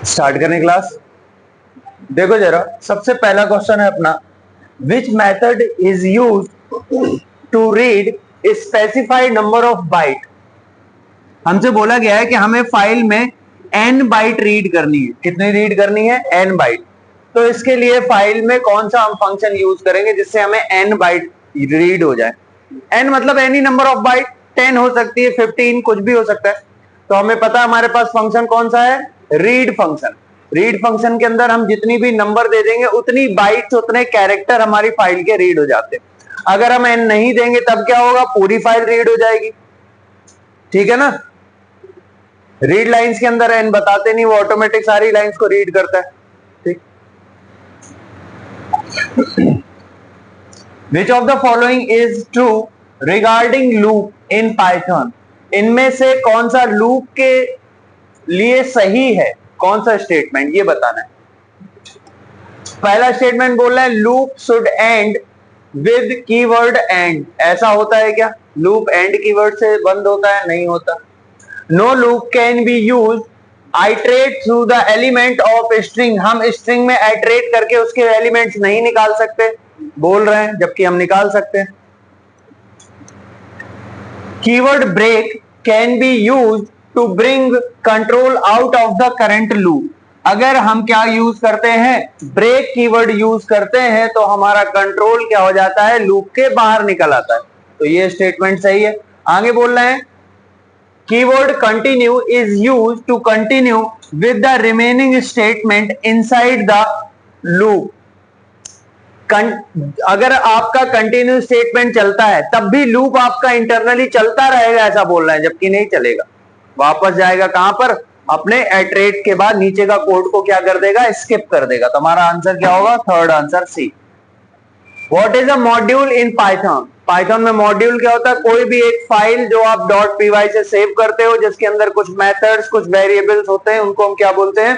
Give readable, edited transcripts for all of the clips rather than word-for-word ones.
Start करें class. देखो जरा, सबसे पहला क्वेश्चन है अपना, which method is use to read specified number of byte. हमसे बोला गया है कि हमें फाइल में n बाइट रीड करनी है। कितनी रीड करनी है? n byte. तो इसके लिए फाइल में कौन सा हम फंक्शन यूज करेंगे जिससे हमें n बाइट रीड हो जाए? n मतलब एनी नंबर ऑफ बाइट, 10 हो सकती है, 15, कुछ भी हो सकता है। तो हमें पता है हमारे पास फंक्शन कौन सा है? Read function. रीड फंक्शन के अंदर हम जितनी भी नंबर दे देंगे उतनी बाइट्स, उतने कैरेक्टर हमारी फाइल के रीड हो जाते हैं। अगर हम n नहीं देंगे तब क्या होगा? पूरी फाइल रीड हो जाएगी। ठीक है ना? रीड लाइंस के अंदर n बताते नहीं, वो ऑटोमेटिक सारी लाइंस को रीड करता है। ठीक। Which of the following is true regarding loop in Python? इनमें से कौन सा लूप के लिए सही है? कौन सा स्टेटमेंट, ये बताना है। पहला स्टेटमेंट बोल रहा है loop should and with keyword and. ऐसा होता है क्या? लूप एंड कीवर्ड से बंद होता है? नहीं होता। No loop can be use iterate through the element of string. हम स्ट्रिंग में आइट्रेट करके उसके एलिमेंट्स नहीं निकाल सकते, बोल रहे हैं, जबकि हम निकाल सकते हैं। Keyword break can be use to bring control out of the current loop. अगर हम क्या यूज करते हैं? ब्रेक कीवर्ड यूज करते हैं तो हमारा कंट्रोल क्या हो जाता है? लूप के बाहर निकल आता है। तो ये स्टेटमेंट सही है। आगे बोल रहे हैं keyword continue is use to continue with the remaining statement inside the loop. अगर आपका कंटिन्यू स्टेटमेंट चलता है तब भी लूप आपका इंटरनली चलता रहेगा, ऐसा बोल रहा है, जबकि नहीं चलेगा। वापस जाएगा कहां पर? अपने एट्रेट के बाद नीचे का कोड को क्या कर देगा? स्किप कर देगा। तो हमारा आंसर क्या होगा? Third answer C. What is a module in Python? Python में मॉड्यूल क्या होता है? कोई भी एक फाइल जो आप .py से सेव करते हो, जिसके अंदर कुछ मेथड्स, कुछ वेरिएबल्स होते हैं, उनको हम क्या बोलते हैं?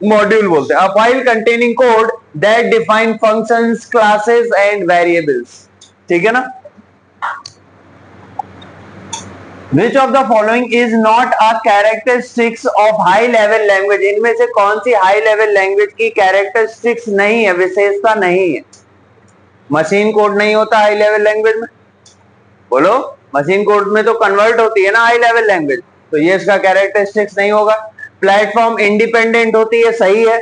मॉड्यूल बोलते हैं। A file containing code that define functions, classes and variables. ठीक है ना? Which of the following is not a characteristics of high level language? इनमें से कौन सी हाई लेवल लैंग्वेज की कैरेक्टरिस्टिक्स नहीं है, विशेषता नहीं है? मशीन कोड नहीं होता हाई लेवल लैंग्वेज में। बोलो, मशीन कोड में तो कन्वर्ट होती है ना हाई लेवल लैंग्वेज, तो ये इसका कैरेक्टरिस्टिक्स नहीं होगा। प्लेटफॉर्म इंडिपेंडेंट होती है, सही है।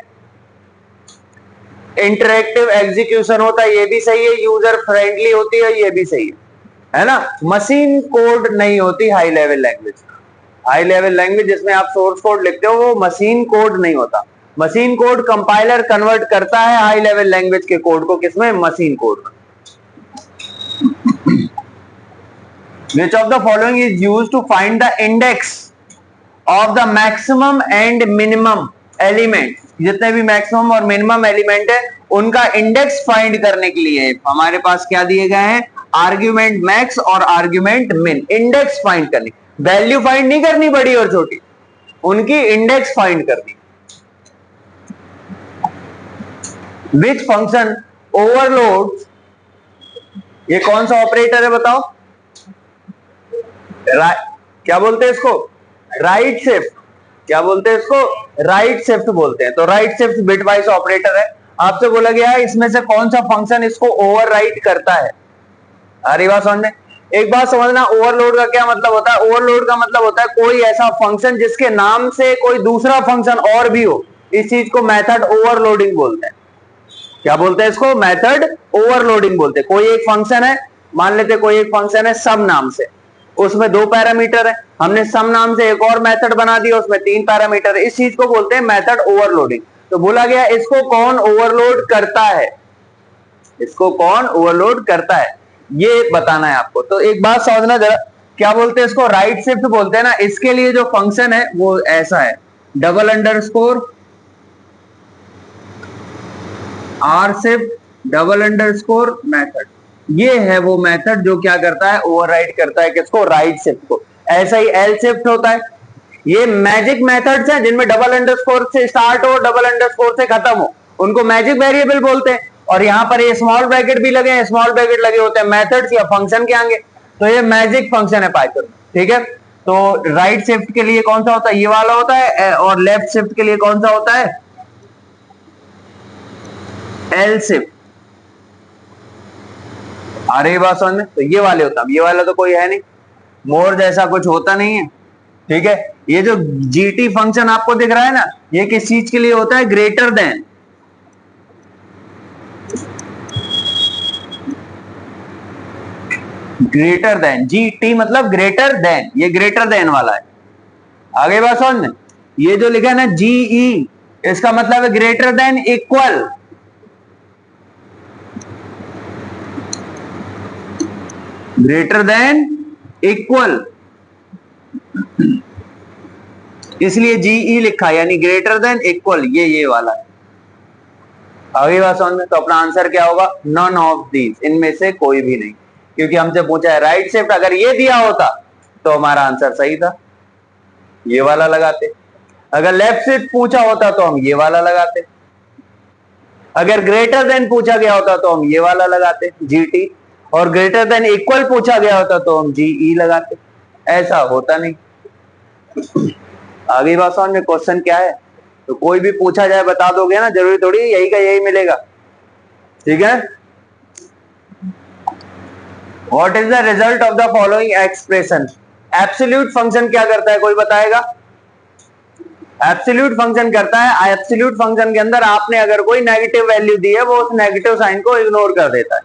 इंटरेक्टिव एग्जीक्यूशन होता है, ये भी सही है। यूजर फ्रेंडली होती है, ये भी सही है ना? मशीन कोड नहीं होती high level language. High level language जिसमें आप सोर्स कोड लिखते हो वो मशीन कोड नहीं होता। मशीन कोड कंपाइलर कन्वर्ट करता है हाई लेवल लैंग्वेज के कोड को, किसमें? मशीन कोड में। Which of the following is used to find the index of the maximum and minimum element? जितने भी मैक्सिमम और मिनिमम एलिमेंट है उनका इंडेक्स फाइंड करने के लिए हमारे पास क्या दिए गए हैं? आर्ग्यूमेंट मैक्स और आर्ग्यूमेंट मिन। इंडेक्स फाइंड करनी, वैल्यू फाइंड नहीं करनी बड़ी और छोटी, उनकी इंडेक्स फाइंड करनी। विच फंक्शन ओवरलोड, ये कौन सा ऑपरेटर है बताओ? क्या बोलते हैं इसको? Right shift. क्या बोलते हैं इसको? राइट शिफ्ट बोलते हैं। तो राइट शिफ्ट बिटवाइज ऑपरेटर है। आपसे बोला गया है इसमें से कौन सा फंक्शन इसको ओवरराइट करता है? अरे बात समझने, एक बात समझना, ओवरलोड का क्या मतलब होता है? ओवरलोड का मतलब होता है कोई ऐसा फंक्शन जिसके नाम से कोई दूसरा फंक्शन और भी हो, इस चीज को मेथड ओवरलोडिंग बोलते हैं। क्या बोलते हैं इसको? मेथड ओवरलोडिंग बोलते हैं। कोई एक फंक्शन है, मान लेते कोई एक फंक्शन है सम नाम से, उसमें 2 पैरामीटर है, हमने सम नाम से एक और मेथड बना दिया, उसमें 3 पैरामीटर है, इस चीज को बोलते हैं मेथड ओवरलोडिंग। तो बोला गया इसको कौन ओवरलोड करता है? इसको कौन ओवरलोड करता है ये बताना है आपको। तो एक बात समझना जरा, क्या बोलते हैं इसको? राइट शिफ्ट बोलते हैं ना। इसके लिए जो फंक्शन है वो ऐसा है, double underscore R shift double underscore method. ये है वो मेथड जो क्या करता है? ओवरराइट करता है किसको? राइट शिफ्ट को। ऐसा ही एल शिफ्ट होता है। ये मैजिक मेथड्स हैं जिनमें डबल अंडरस्कोर से स्टार्ट हो, डबल अंडरस्कोर से खत्म हो, उनको मैजिक वेरिएबल बोलते हैं। और यहाँ पर ये स्मॉल ब्रैकेट भी लगे हैं, स्मॉल ब्रैकेट लगे होते हैं मेथड्स या फंक्शन के आगे, तो ये मैजिक फंक्शन है पाइथन में, ठीक है। तो राइट शिफ्ट के लिए कौन सा होता है, ये वाला होता है, और लेफ्ट शिफ्ट के लिए कौन सा होता है, एल शिफ्ट। आ रही बात समझ में, तो ये वाले होता है, ये वाला तो कोई है नहीं, मोर जैसा कुछ होता नहीं है, ठीक है। ये जो जीटी फंक्शन आपको दिख रहा है ना, ये किस चीज के लिए होता है, greater than, greater than, GT मतलब ग्रेटर देन, ये ग्रेटर देन वाला है। आगे बात समझ में, ये जो लिखा है ना जीई, इसका मतलब है greater than equal, greater than equal, इसलिए जीई लिखा, यानी ग्रेटर देन इक्वल, ये वाला है। आगे बात समझ में, तो अपना आंसर क्या होगा, नन ऑफ दीज, इनमें से कोई भी नहीं, क्योंकि हमसे पूछा है राइट शिफ्ट, अगर ये दिया होता तो हमारा आंसर सही था, ये वाला लगाते। अगर लेफ्ट शिफ्ट पूछा होता तो हम ये वाला लगाते, अगर ग्रेटर देन पूछा गया होता तो हम ये वाला लगाते जीटी, और ग्रेटर देन इक्वल पूछा गया होता तो हम जीई लगाते। ऐसा होता नहीं। आगे बात समझ में, क्वेश्चन क्या है, तो कोई भी पूछा जाए बता दोगे ना, जरूरी थोड़ी यही का यही मिलेगा, ठीक है। What is the result of the following expression, absolute function क्या करता है, कोई बताएगा। एब्सोल्यूट फंक्शन करता है, एब्सोल्यूट फंक्शन के अंदर आपने अगर कोई नेगेटिव वैल्यू दी है, वो उस नेगेटिव साइन को इग्नोर कर देता है।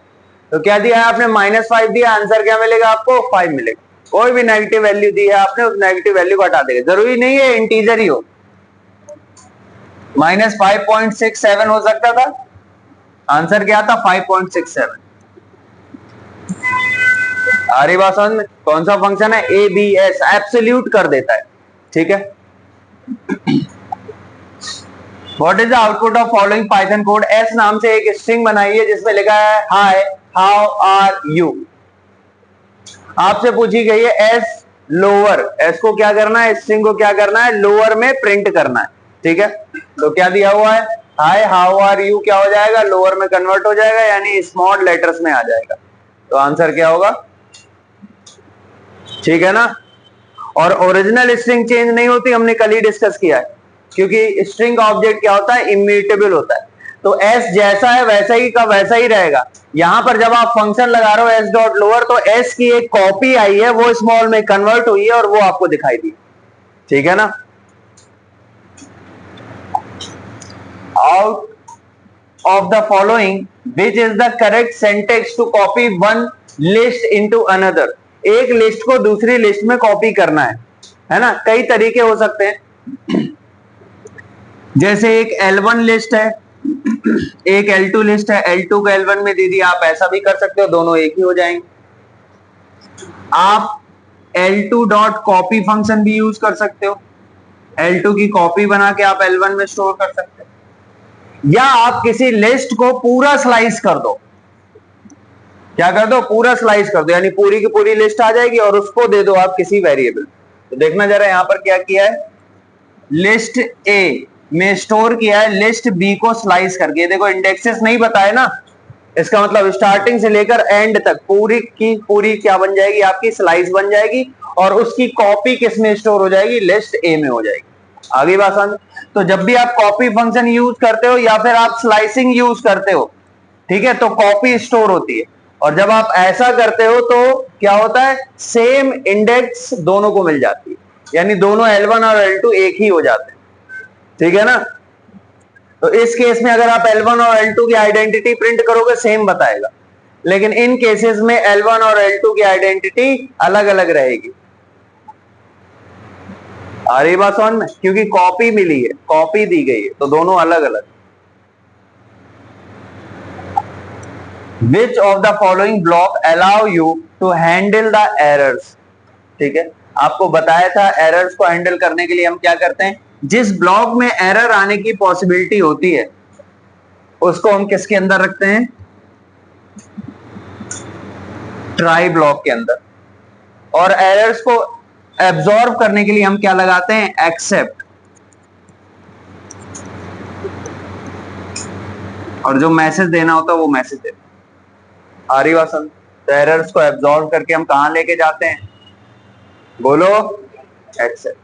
तो क्या दिया है आपने, -5 दिया, आंसर क्या मिलेगा आपको, 5 मिलेगा। कोई भी नेगेटिव वैल्यू दी है आपने, उस नेगेटिव वैल्यू को हटा देगा, जरूरी नहीं है इंटीजर ही हो, -5.67 हो सकता था, आंसर क्या था 5.67। आ रही बात समझ में, कौन सा फंक्शन है, एबीएस, एब्सोल्यूट कर देता है, ठीक है। What is the output of following Python code, S नाम से एक स्ट्रिंग बनाई है जिसमें लिखा है हाय हाउ आर यू। आपसे पूछी गई है एस लोअर, एस को क्या करना है, स्ट्रिंग को क्या करना है, लोअर में प्रिंट करना है, ठीक है। तो क्या दिया हुआ है, हाय हाउ आर यू, क्या हो जाएगा, लोअर में कन्वर्ट हो जाएगा, यानी स्मॉल लेटर्स में आ जाएगा। तो आंसर क्या होगा, ठीक है ना। और ओरिजिनल स्ट्रिंग चेंज नहीं होती, हमने कल ही डिस्कस किया है, क्योंकि स्ट्रिंग का ऑब्जेक्ट क्या होता है, इम्यूटेबल होता है। तो एस जैसा है वैसा ही का वैसा ही रहेगा। यहां पर जब आप फंक्शन लगा रहे हो एस डॉट लोअर, तो एस की एक कॉपी आई है, वो स्मॉल में कन्वर्ट हुई है और वो आपको दिखाई दी, ठीक है ना। Out of the following which is the correct syntax to copy one list into another, एक लिस्ट को दूसरी लिस्ट में कॉपी करना है ना। कई तरीके हो सकते हैं, जैसे एक L1 लिस्ट है, एक L2 लिस्ट है, L2 को L1 में दे दिया, आप ऐसा भी कर सकते हो, दोनों एक ही हो जाएंगे। आप L2 डॉट कॉपी फंक्शन भी यूज कर सकते हो, L2 की कॉपी बना के आप L1 में स्टोर कर सकते हो, या आप किसी लिस्ट को पूरा स्लाइस कर दो, क्या कर दो, पूरा स्लाइस कर दो, यानी पूरी की पूरी लिस्ट आ जाएगी और उसको दे दो आप किसी वेरिएबल। तो देखना जरा यहां पर क्या किया है, लिस्ट ए में स्टोर किया है लिस्ट बी को स्लाइस करके। देखो इंडेक्सेस नहीं बताए ना, इसका मतलब स्टार्टिंग से लेकर एंड तक पूरी की पूरी क्या बन जाएगी, आपकी स्लाइस बन जाएगी, और उसकी कॉपी किस में स्टोर हो जाएगी, लिस्ट ए में हो जाएगी। आगे बात समझ। तो जब भी आप कॉपी फंक्शन यूज करते हो या फिर आप स्लाइसिंग यूज करते हो, ठीक है, तो कॉपी स्टोर होती है, और जब आप ऐसा करते हो तो क्या होता है, सेम इंडेक्स दोनों को मिल जाती है, यानी दोनों L1 और L2 एक ही हो जाते हैं, ठीक है ना। तो इस केस में अगर आप L1 और L2 की आइडेंटिटी प्रिंट करोगे सेम बताएगा, लेकिन इन केसेस में L1 और L2 की आइडेंटिटी अलग अलग रहेगी। आ रही बात समझ में, क्योंकि कॉपी मिली है, कॉपी दी गई है, तो दोनों अलग अलग। Which of the following block allow you to handle the errors, ठीक है, आपको बताया था एरर्स को हैंडल करने के लिए हम क्या करते हैं, जिस ब्लॉक में एरर आने की पॉसिबिलिटी होती है उसको हम किसके अंदर रखते हैं, ट्राई ब्लॉक के अंदर, और एरर्स को एब्जॉर्ब करने के लिए हम क्या लगाते हैं, एक्सेप्ट। और जो मैसेज देना होता है वो मैसेज देना। आ रही बात समझ? तो एरर्स को एब्जॉर्व करके हम कहां लेके जाते हैं? बोलो, एक्सेल।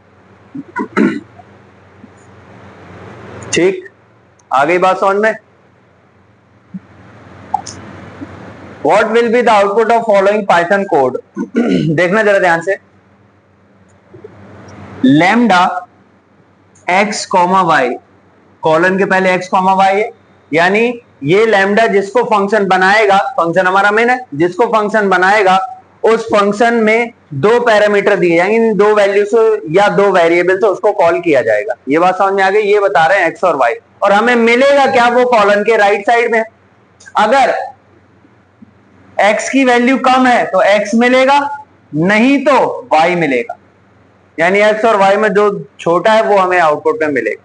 ठीक, आ गई बात समझ में? What will be the output of following Python code? देखना जरा ध्यान से। लैम्डा x, y, कॉलन के पहले x, y है, यानी ये लैम्डा जिसको फंक्शन बनाएगा, फंक्शन हमारा मेन है, जिसको फंक्शन बनाएगा उस फंक्शन में दो पैरामीटर दिए जाएंगे, दो वैल्यूज या दो वेरिएबल से उसको कॉल किया जाएगा। ये बात समझ में आ गई? ये बता रहे हैं x और y, और हमें मिलेगा क्या? वो कॉलन के राइट साइड में। अगर x की वैल्यू कम है तो x मिलेगा, नहीं तो y मिलेगा, यानी x और y में जो छोटा है वो हमें आउटपुट में मिलेगा।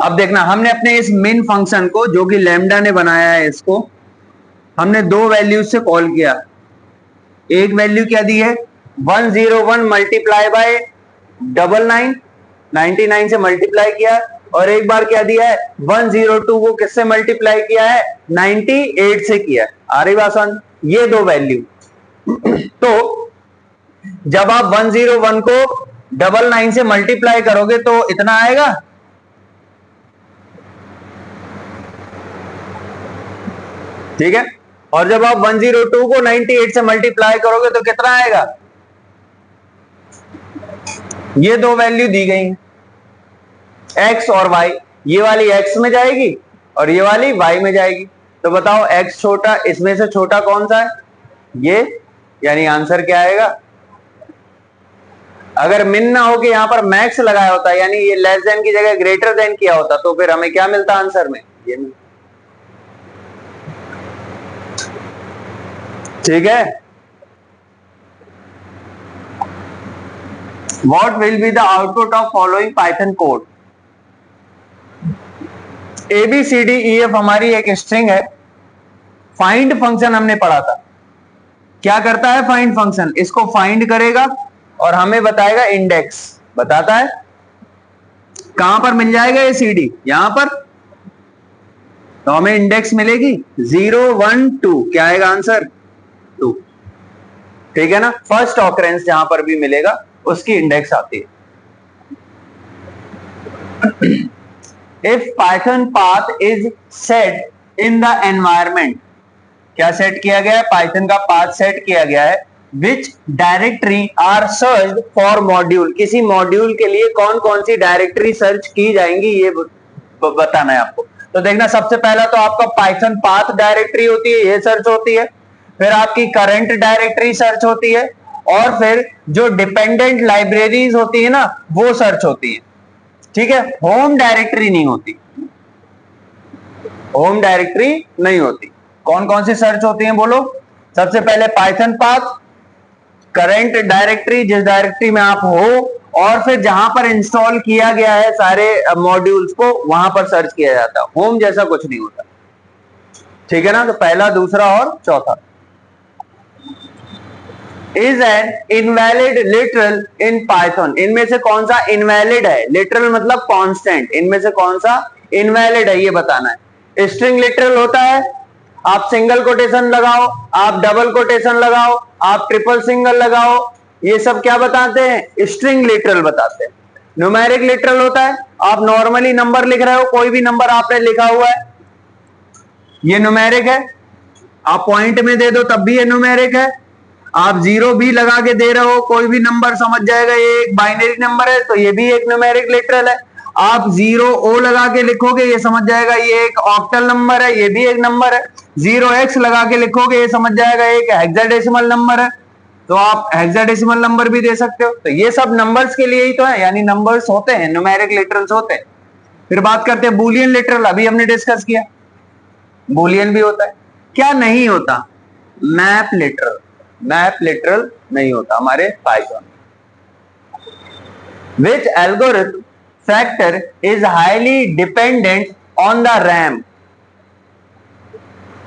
अब देखना, हमने अपने इस मेन फंक्शन को, जो कि लैम्डा ने बनाया है, इसको हमने दो वैल्यूज से कॉल किया। एक वैल्यू क्या दी है? 101 मल्टीप्लाई बाय 99, 99 से मल्टीप्लाई किया, और एक बार क्या दिया है? 102 को किससे मल्टीप्लाई किया है? 98 से किया है। आ रही बात समझ? ये दो वैल्यू। तो जब आप 101 को 99 से मल्टीप्लाई करोगे तो इतना आएगा, ठीक है, और जब आप 102 को 98 से मल्टीप्लाई करोगे तो कितना आएगा? ये दो वैल्यू दी गई हैं, x और y, ये वाली x में जाएगी और ये वाली y में जाएगी। तो बताओ x छोटा, इसमें से छोटा कौन सा है? ये, यानी आंसर क्या आएगा? अगर मिन ना हो के यहां पर मैक्स लगाया होता, यानी ये लेस देन की जगह ग्रेटर देन किया होता, तो फिर हमें क्या मिलता आंसर में? ये मिलता। ठीक है। What will be the output of following Python code? ABCDEF हमारी एक स्ट्रिंग है। फाइंड फंक्शन हमने पढ़ा था, क्या करता है फाइंड फंक्शन? इसको फाइंड करेगा और हमें बताएगा इंडेक्स, बताता है कहां पर मिल जाएगा ये CD, यहां पर, तो हमें इंडेक्स मिलेगी 0 1 2, क्या आएगा आंसर? 2। ठीक है ना, फर्स्ट ऑकरेंस जहां पर भी मिलेगा उसकी इंडेक्स आती है। If Python path is set in the environment, क्या सेट किया गया है? पाइथन का पाथ सेट किया गया है। Which directory are search for module, किसी मॉड्यूल के लिए कौन कौन सी डायरेक्टरी सर्च की जाएंगी, ये बताना है आपको। तो देखना, सबसे पहला तो आपका पाइथन पाथ डायरेक्टरी होती है, ये सर्च होती है, फिर आपकी करंट डायरेक्टरी सर्च होती है, और फिर जो डिपेंडेंट लाइब्रेरीज होती है ना, वो सर्च होती है। ठीक है, होम डायरेक्टरी नहीं होती, होम डायरेक्टरी नहीं होती। कौन कौन सी सर्च होती हैं बोलो? सबसे पहले पाइथन पाथ, करंट डायरेक्टरी जिस डायरेक्टरी में आप हो, और फिर जहां पर इंस्टॉल किया गया है सारे मॉड्यूल्स को, वहां पर सर्च किया जाता है। होम जैसा कुछ नहीं होता। ठीक है ना, तो पहला, दूसरा और चौथा। Is an invalid literal in Python, इनमें से कौन सा इनवैलिड है? लिटरल मतलब कांस्टेंट, इनमें से कौन सा इनवैलिड है ये बताना है। स्ट्रिंग लिटरल होता है, आप सिंगल कोटेशन लगाओ, आप डबल कोटेशन लगाओ, आप ट्रिपल सिंगल लगाओ, ये सब क्या बताते हैं? स्ट्रिंग लिटरल बताते हैं। न्यूमेरिक लिटरल होता है, आप नॉर्मली नंबर लिख रहे हो, कोई भी नंबर आपने लिखा हुआ है, ये न्यूमेरिक है, आप पॉइंट में दे दो तब भी ये न्यूमेरिक है, आप जीरो भी लगा के दे रहे हो, कोई भी नंबर समझ जाएगा ये एक बाइनरी नंबर है, तो ये भी एक न्यूमेरिक लिटरल है। आप 0 O लगा के लिखोगे, ये समझ जाएगा ये एक ऑक्टल नंबर है, ये भी एक नंबर है। 0x लगा के लिखोगे, ये समझ जाएगा एक हेक्साडेसिमल नंबर है, तो आप हेक्साडेसिमल नंबर भी दे सकते हो। तो ये सब नंबर्स के लिए ही तो है, यानी नंबर्स होते हैं, न्यूमेरिक लिटरल्स होते हैं। फिर बात करते हैं बूलियन लिटरल, अभी हमने डिस्कस किया, बूलियन भी होता है। क्या नहीं होता? मैप लिटरल, मैप लिटरल नहीं होता हमारे Python. Which algorithm factor is highly dependent on the RAM,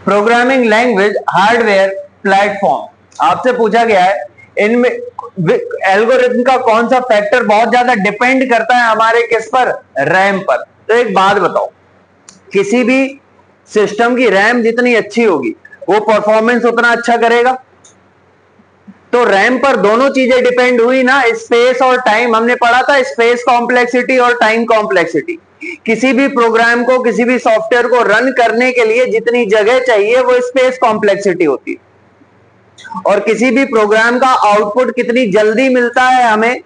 programming language, hardware, platform। आपसे पूछा गया है इनमें एल्गोरिथम का कौन सा फैक्टर बहुत ज्यादा डिपेंड करता है हमारे किस पर? रैम पर। तो एक बात बताओ, किसी भी सिस्टम की रैम जितनी अच्छी होगी वो परफॉर्मेंस उतना अच्छा करेगा। तो रैम पर दोनों चीजें डिपेंड हुई ना, स्पेस और टाइम। हमने पढ़ा था स्पेस कॉम्प्लेक्सिटी और टाइम कॉम्प्लेक्सिटी। किसी भी प्रोग्राम को, किसी भी सॉफ्टवेयर को रन करने के लिए जितनी जगह चाहिए वो स्पेस कॉम्प्लेक्सिटी होती है, और किसी भी प्रोग्राम का आउटपुट कितनी जल्दी मिलता है हमें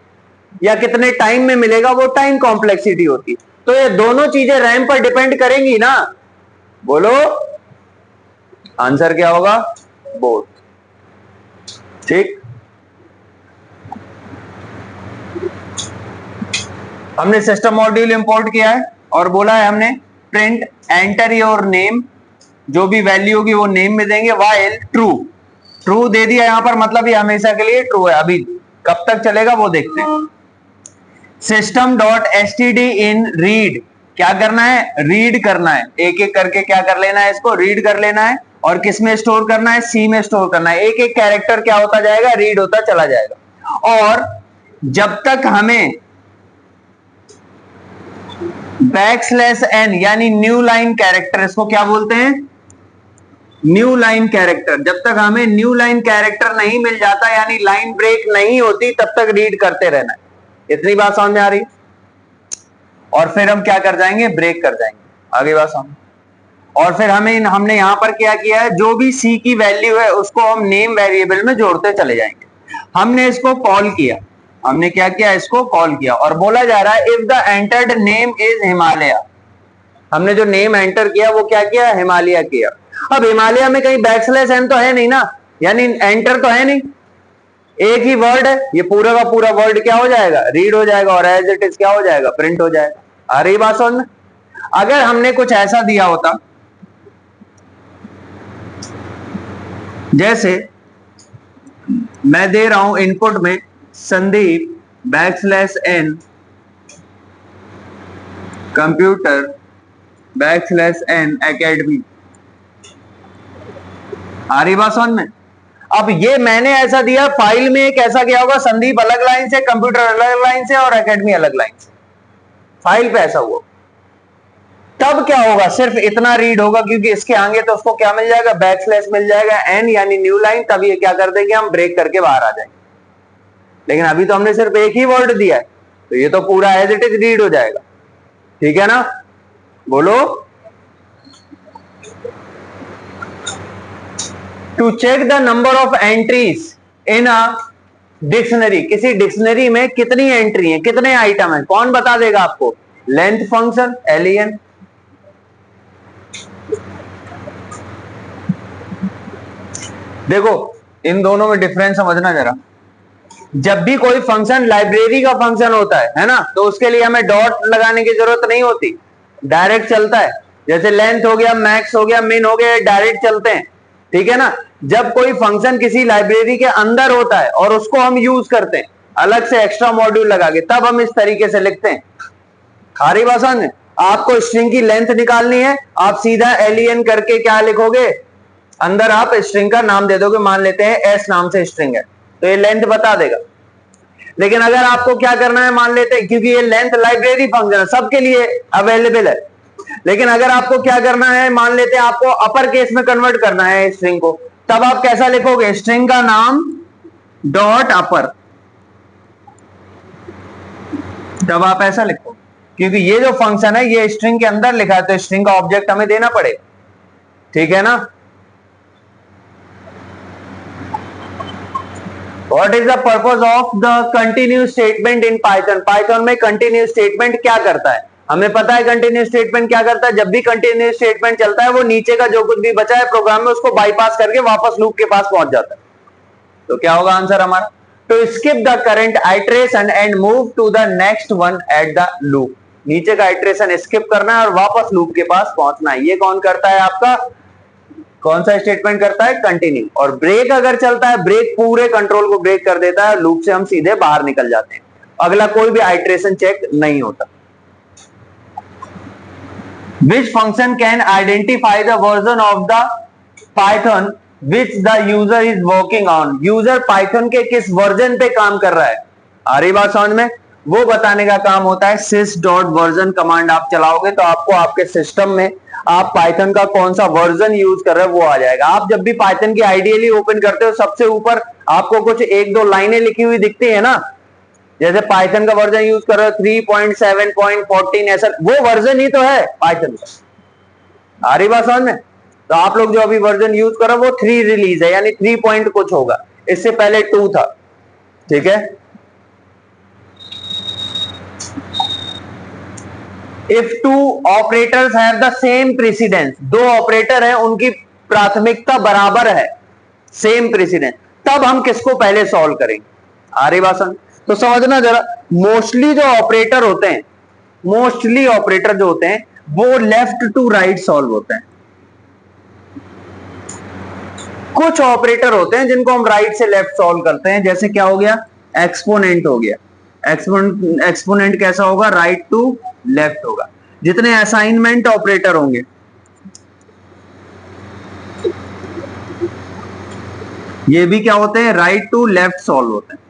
या कितने टाइम में मिलेगा वो टाइम कॉम्प्लेक्सिटी होती है। तो ये दोनों चीजें रैम पर डिपेंड करेंगी ना। बोलो आंसर क्या होगा? बोथ। ठीक, हमने सिस्टम मॉड्यूल इंपोर्ट किया है और बोला है हमने प्रिंट एंटर योर नेम, जो भी वैल्यू होगी वो नेम में देंगे, वाइल ट्रू। ट्रू दे दिया यहां पर, मतलब ये हमेशा के लिए ट्रू है। अभी कब तक चलेगा वो देखते हैं। सिस्टम डॉट एसटीडी इन रीड, क्या करना है? रीड करना है, एक एक करके क्या कर लेना है, इसको रीड कर लेना है। और किस में स्टोर करना है? सी में स्टोर करना है। एक एक कैरेक्टर क्या होता जाएगा? रीड होता चला जाएगा। और जब तक हमें बैकस्लैश एन यानी न्यू लाइन कैरेक्टर, इसको क्या बोलते हैं? New line character. जब तक हमें न्यू लाइन कैरेक्टर नहीं मिल जाता यानी लाइन ब्रेक नहीं होती तब तक रीड करते रहना है। इतनी बात समझ में आ रही? और फिर हम क्या कर जाएंगे? ब्रेक कर जाएंगे। आगे बात समझ। और फिर हमने यहां पर क्या किया है, जो भी सी की वैल्यू है उसको हम नेम वेरिएबल में जोड़ते चले जाएंगे। हमने इसको कॉल किया, हमने क्या किया? इसको कॉल किया और बोला जा रहा है if the entered name is Himalaya. हमने जो नेम एंटर किया वो क्या किया? हिमालय किया। अब हिमालय में कहीं बैकस्लैश एन तो है नहीं ना, यानी एंटर तो है नहीं, एक ही वर्ड है, ये पूरा का पूरा वर्ड क्या हो जाएगा? रीड हो जाएगा और एज इट इज क्या हो जाएगा? प्रिंट हो जाएगा। आ रही बात समझ में? अगर हमने कुछ ऐसा दिया होता जैसे मैं दे रहा हूं इनपुट में Sandeep backslash n computer backslash n academy. आ रही बात समझ में? अब ये मैंने ऐसा दिया, फाइल में एक ऐसा गया होगा संदीप अलग लाइन से, कंप्यूटर अलग लाइन से और एकेडमी अलग लाइन से, फाइल पे ऐसा हुआ। तब क्या होगा? सिर्फ इतना रीड होगा क्योंकि इसके आगे तो उसको क्या मिल जाएगा? बैकस्लैश मिल जाएगा, एन यानी न्यू लाइन। तब ये क्या कर देंगे? हम ब्रेक करके बाहर आ जाएंगे। लेकिन अभी तो हमने सिर्फ एक ही वर्ड दिया है तो ये तो पूरा एज इट इज रीड हो जाएगा। ठीक है ना? बोलो। To check the number of entries in a dictionary, किसी डिक्शनरी में कितनी एंट्री है, कितने आइटम है, कौन बता देगा आपको? Length function, alien. देखो इन दोनों में डिफरेंस समझना जरा। जब भी कोई फंक्शन लाइब्रेरी का फंक्शन होता है ना, तो उसके लिए हमें डॉट लगाने की जरूरत नहीं होती, डायरेक्ट चलता है। जैसे लेंथ हो गया, मैक्स हो गया, मिन हो गया, डायरेक्ट चलते हैं। ठीक है ना? जब कोई फंक्शन किसी लाइब्रेरी के अंदर होता है और उसको हम यूज करते हैं अलग से एक्स्ट्रा मॉड्यूल लगा के, तब हम इस तरीके से लिखते हैं। खारी भाषा में आपको स्ट्रिंग की लेंथ निकालनी है, आप सीधा एलियन करके क्या लिखोगे? अंदर आप स्ट्रिंग का नाम दे दोगे, मान लेते हैं एस नाम से स्ट्रिंग है, तो ये लेंथ बता देगा। लेकिन अगर आपको क्या करना है, मान लेते हैं, क्योंकि ये लेंथ लाइब्रेरी फंक्शन सबके लिए अवेलेबल है, लेकिन अगर आपको क्या करना है, मान लेते हैं आपको अपर केस में कन्वर्ट करना है स्ट्रिंग को, तब आप कैसा लिखोगे? स्ट्रिंग का नाम डॉट अपर, तब आप ऐसा लिखो, क्योंकि ये जो फंक्शन है ये स्ट्रिंग के अंदर लिखा है तो स्ट्रिंग का ऑब्जेक्ट हमें देना पड़ेगा। ठीक है ना? What is the purpose of the continuous statement in Python? Python में continuous statement क्या करता है? हमें पता है continuous statement क्या करता है। जब भी continuous statement चलता है वो नीचे का जो कुछ भी बचा है प्रोग्राम में उसको बाईपास करके वापस लूप के पास पहुंच जाता है। तो क्या होगा आंसर हमारा? To skip the current iteration and move to the next one at the loop. नीचे का इटरेशन स्किप करना है और वापस लूप के पास पहुंचना है। ये कौन करता है? आपका कौन सा स्टेटमेंट करता है? कंटिन्यू। और ब्रेक अगर चलता है, ब्रेक पूरे कंट्रोल को ब्रेक कर देता है, लूप से हम सीधे बाहर निकल जाते हैं, अगला कोई भी आइटरेशन चेक नहीं होता। Which function can identify the version of the Python which the user is working on? User Python के किस वर्जन पे काम कर रहा है? आ रही बात समझ में? वो बताने का काम होता है sys डॉट वर्जन कमांड आप चलाओगे तो आपको आपके सिस्टम में आप पाइथन का कौन सा वर्जन यूज कर रहे हो वो आ जाएगा। आप जब भी पाइथन की आइडियली ओपन करते हो सबसे ऊपर आपको कुछ एक दो लाइनें लिखी हुई दिखती है ना, जैसे पाइथन का वर्जन यूज कर रहे हो 3.7.14 ऐसा, वो वर्जन ही तो है पाइथन का। आ रही बात समझ में? तो आप लोग जो अभी वर्जन यूज कर रहे हो वो 3 रिलीज है, यानी 3 पॉइंट कुछ होगा, इससे पहले 2 था। ठीक है, if two operators have the same precedence, दो ऑपरेटर हैं उनकी प्राथमिकता बराबर है, सेम प्रेसिडेंस, तब हम किसको पहले सॉल्व करेंगे। आ रही बात समझ? तो समझना जरा, मोस्टली जो ऑपरेटर होते हैं, मोस्टली ऑपरेटर जो होते हैं वो लेफ्ट टू राइट सॉल्व होते हैं। कुछ ऑपरेटर होते हैं जिनको हम राइट से लेफ्ट सॉल्व करते हैं, जैसे क्या हो गया, एक्सपोनेंट हो गया। एक्सपोनेंट कैसा होगा, राइट टू लेफ्ट होगा। जितने असाइनमेंट ऑपरेटर होंगे, ये भी क्या होते हैं, राइट टू लेफ्ट सॉल्व होते हैं,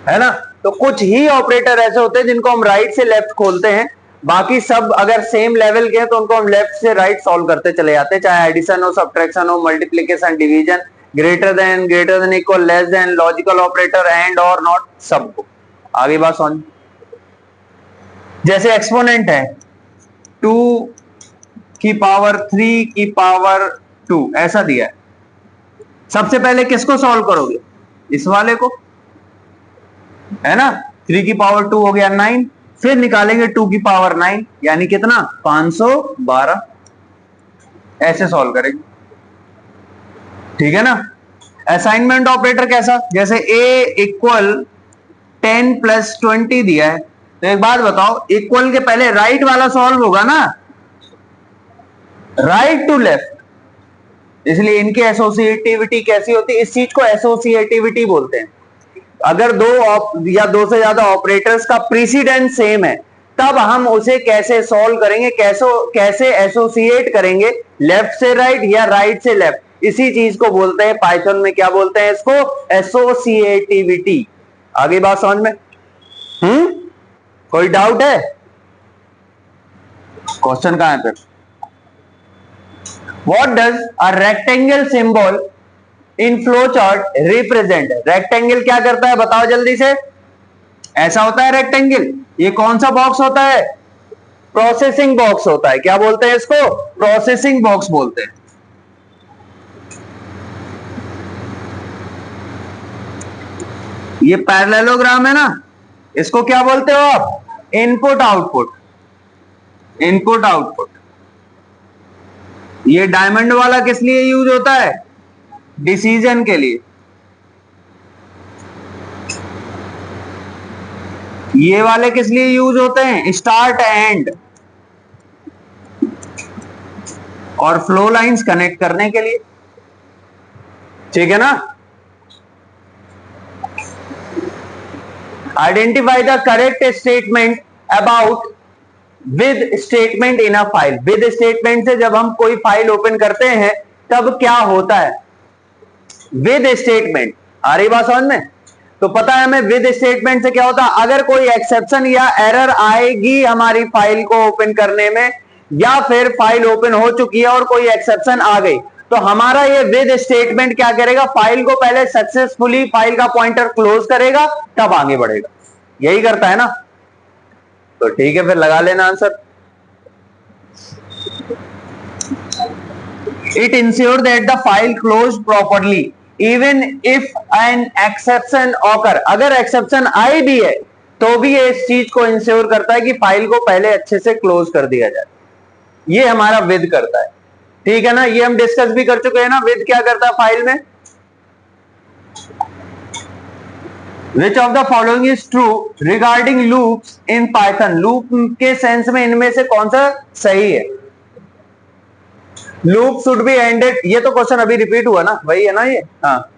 है ना। तो कुछ ही ऑपरेटर ऐसे होते हैं जिनको हम राइट से लेफ्ट खोलते हैं, बाकी सब अगर सेम लेवल के हैं तो उनको हम लेफ्ट से राइट सॉल्व करते चले जाते हैं, चाहे एडिशन हो, सब्ट्रैक्शन हो, multiplication, division, greater than equal, less than, logical operator, and और नॉट, सबको। आगे बात समझ। जैसे एक्सपोनेंट है 2 की पावर 3 की पावर 2 ऐसा दिया है, सबसे पहले किसको सॉल्व करोगे, इस वाले को, है ना। 3 की पावर 2 हो गया 9, फिर निकालेंगे 2 की पावर 9 यानी कितना, 512, ऐसे सॉल्व करेंगे। ठीक है ना। असाइनमेंट ऑपरेटर कैसा, जैसे a इक्वल 10 प्लस 20 दिया है, तो एक बात बताओ, इक्वल के पहले राइट वाला सॉल्व होगा ना, राइट टू लेफ्ट, इसलिए इनकी एसोसिएटिविटी कैसी होती है, इस चीज को एसोसिएटिविटी बोलते हैं। अगर दो या दो से ज्यादा ऑपरेटर्स का प्रीसिडेंस सेम है तब हम उसे कैसे सॉल्व करेंगे, कैसे एसोसिएट करेंगे, लेफ्ट से राइट या राइट से लेफ्ट, इसी चीज को बोलते हैं पाइथन में, क्या बोलते हैं इसको, एसोसिएटिविटी। आगे बात समझ में? कोई डाउट है? क्वेश्चन कहां है फिर? What does a rectangle symbol in flowchart represent? Rectangle क्या करता है बताओ जल्दी से। ऐसा होता है रेक्टेंगल, ये कौन सा बॉक्स होता है, प्रोसेसिंग बॉक्स होता है। क्या बोलते हैं इसको, प्रोसेसिंग बॉक्स बोलते हैं। ये पैरेललोग्राम है ना, इसको क्या बोलते हो आप, इनपुट आउटपुट, इनपुट आउटपुट। ये डायमंड वाला किस लिए यूज होता है, डिसीजन के लिए। ये वाले किस लिए यूज होते हैं, स्टार्ट एंड और फ्लो लाइंस कनेक्ट करने के लिए। ठीक है ना। Identify the correct statement about with statement in a file. With statement से जब हम कोई फाइल ओपन करते हैं तब क्या होता है, विद स्टेटमेंट। आ रही बात समझ में? तो पता है हमें विद स्टेटमेंट से क्या होता है, अगर कोई एक्सेप्शन या एरर आएगी हमारी फाइल को ओपन करने में, या फिर फाइल ओपन हो चुकी है और कोई एक्सेप्शन आ गई, तो हमारा ये विद स्टेटमेंट क्या करेगा, फाइल को पहले सक्सेसफुली फाइल का पॉइंटर क्लोज करेगा तब आगे बढ़ेगा। यही करता है ना। तो ठीक है, फिर लगा लेना answer. It ensure that the file close properly even if an exception occur. अगर एक्सेप्शन आई भी है तो भी ये इस चीज को इंश्योर करता है कि फाइल को पहले अच्छे से क्लोज कर दिया जाए। ये हमारा विद करता है। ठीक है ना। ये हम डिस्कस भी कर चुके हैं ना, विद क्या करता है फाइल में। Which of the following is true regarding loops in Python? Loop के सेंस में इनमें से कौन सा सही है। लूप शुड बी एंडेड, ये तो क्वेश्चन अभी रिपीट हुआ ना, वही है ना ये। हाँ।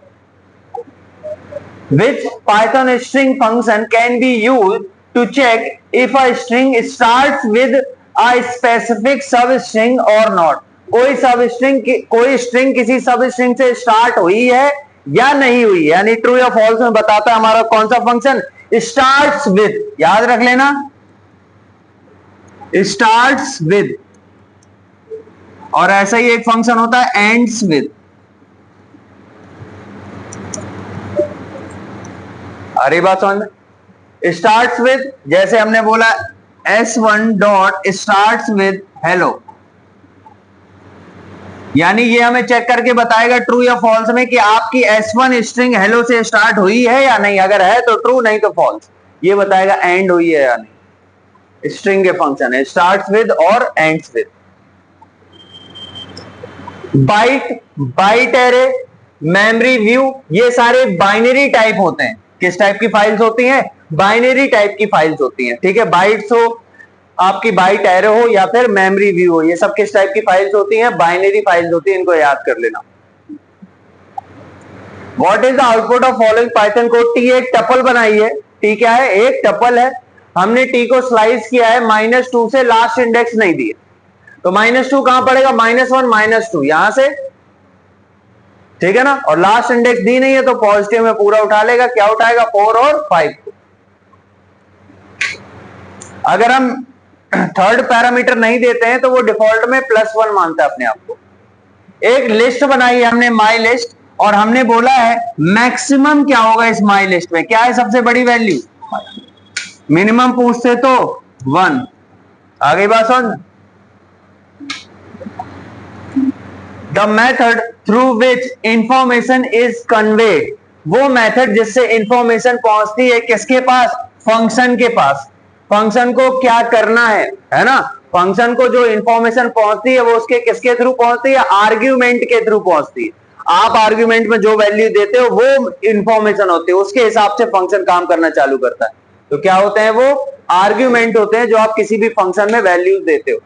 Which Python string function can be used to check if a string starts with a specific substring or not? कोई स्ट्रिंग किसी सब स्ट्रिंग से स्टार्ट हुई है या नहीं हुई, यानी ट्रू या फॉल्स में बताता है हमारा कौन सा फंक्शन, स्टार्ट्स विद, याद रख लेना, स्टार्ट्स विद, और ऐसा ही एक फंक्शन होता है एंड्स विद। अरे बात समझ में, स्टार्ट्स विद, जैसे हमने बोला S1 dot starts with hello, यानी ये हमें चेक करके बताएगा ट्रू या फॉल्स में कि आपकी S1 स्ट्रिंग हेलो से स्टार्ट हुई है या नहीं, अगर है तो ट्रू, नहीं तो फॉल्स। ये बताएगा एंड हुई है या नहीं। स्ट्रिंग के फंक्शन है स्टार्ट्स विद और ends with. Byte, byte array, memory view, ये सारे बाइनरी टाइप होते हैं। किस टाइप की फाइल्स होती हैं? बाइनरी टाइप की फाइल्स होती हैं, ठीक है। बाइट्स हो, आपकी बाइट एरे हो, या फिर मेमोरी व्यू हो, ये सब किस टाइप की फाइल्स होती हैं? बाइनरी फाइल्स होती हैं, इनको याद कर लेना। What is the output of following Python code? T एक टपल बनाई है, टी क्या है? एक टपल है। हमने टी को स्लाइस किया है -2 से, लास्ट इंडेक्स नहीं दिए, तो -2 कहां पड़ेगा? -1 -2 यहां से, ठीक है ना। और लास्ट इंडेक्स दी नहीं है तो पॉजिटिव में पूरा उठा लेगा। क्या उठाएगा? 4 और 5। अगर हम थर्ड पैरामीटर नहीं देते हैं तो वो डिफॉल्ट में +1 मानता है अपने आप को। एक लिस्ट बनाई है हमने, माई लिस्ट, और हमने बोला है मैक्सिमम क्या होगा इस माई लिस्ट में, क्या है सबसे बड़ी वैल्यू? मिनिमम पूछते तो 1। आ गई बात समझ? The method through which information is conveyed, वो मेथड जिससे इंफॉर्मेशन पहुंचती है किसके पास? फंक्शन के पास। फंक्शन को क्या करना है ना। फंक्शन को जो इंफॉर्मेशन पहुंचती है वो उसके किसके थ्रू पहुंचती है? आर्ग्यूमेंट के थ्रू पहुंचती है। आप आर्ग्यूमेंट में जो वैल्यू देते हो वो इंफॉर्मेशन होती है, उसके हिसाब से फंक्शन काम करना चालू करता है। तो क्या होते हैं वो? आर्ग्यूमेंट होते हैं जो आप किसी भी फंक्शन में वैल्यूज देते हो।